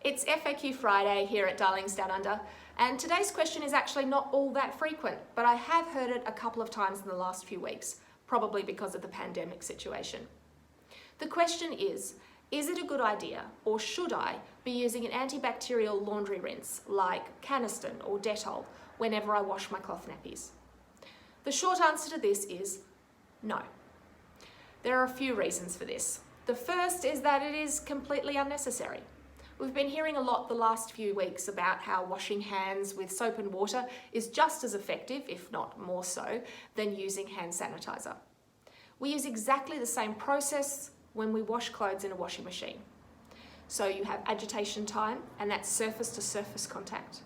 It's FAQ Friday here at Darlings Downunder, and today's question is actually not all that frequent, but I have heard it a couple of times in the last few weeks, probably because of the pandemic situation. The question is it a good idea, or should I be using an antibacterial laundry rinse like Caniston or Dettol whenever I wash my cloth nappies? The short answer to this is no. There are a few reasons for this. The first is that it is completely unnecessary. We've been hearing a lot the last few weeks about how washing hands with soap and water is just as effective, if not more so, than using hand sanitizer. We use exactly the same process when we wash clothes in a washing machine. So you have agitation time, and that's surface to surface contact.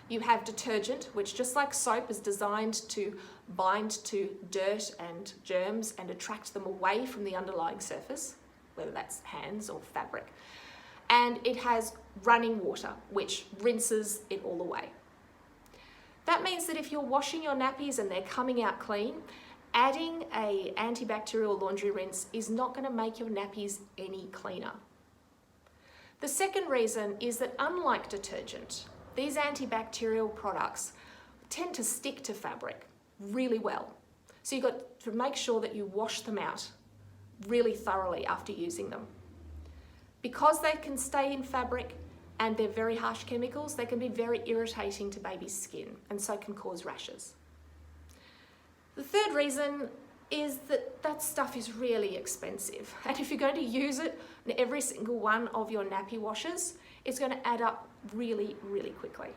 You have detergent, which just like soap is designed to bind to dirt and germs and attract them away from the underlying surface, whether that's hands or fabric. And it has running water, which rinses it all away. That means that if you're washing your nappies and they're coming out clean, adding an antibacterial laundry rinse is not going to make your nappies any cleaner. The second reason is that unlike detergent, these antibacterial products tend to stick to fabric really well. So you've got to make sure that you wash them out really thoroughly after using them. Because they can stay in fabric and they're very harsh chemicals, they can be very irritating to baby's skin and so can cause rashes. The third reason is that that stuff is really expensive. And if you're going to use it in every single one of your nappy washes, it's going to add up really, really quickly.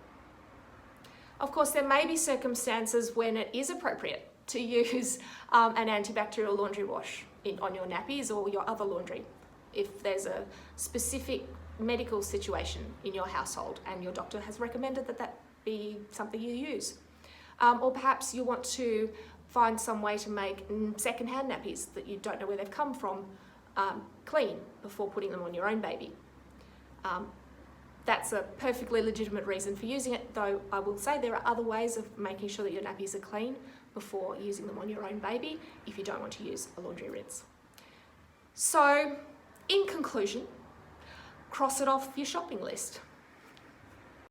Of course, there may be circumstances when it is appropriate to use an antibacterial laundry wash on your nappies or your other laundry. If there's a specific medical situation in your household and your doctor has recommended that that be something you use. Or perhaps you want to find some way to make second-hand nappies that you don't know where they've come from clean before putting them on your own baby. That's a perfectly legitimate reason for using it, though I will say there are other ways of making sure that your nappies are clean before using them on your own baby if you don't want to use a laundry rinse. So, in conclusion, cross it off your shopping list.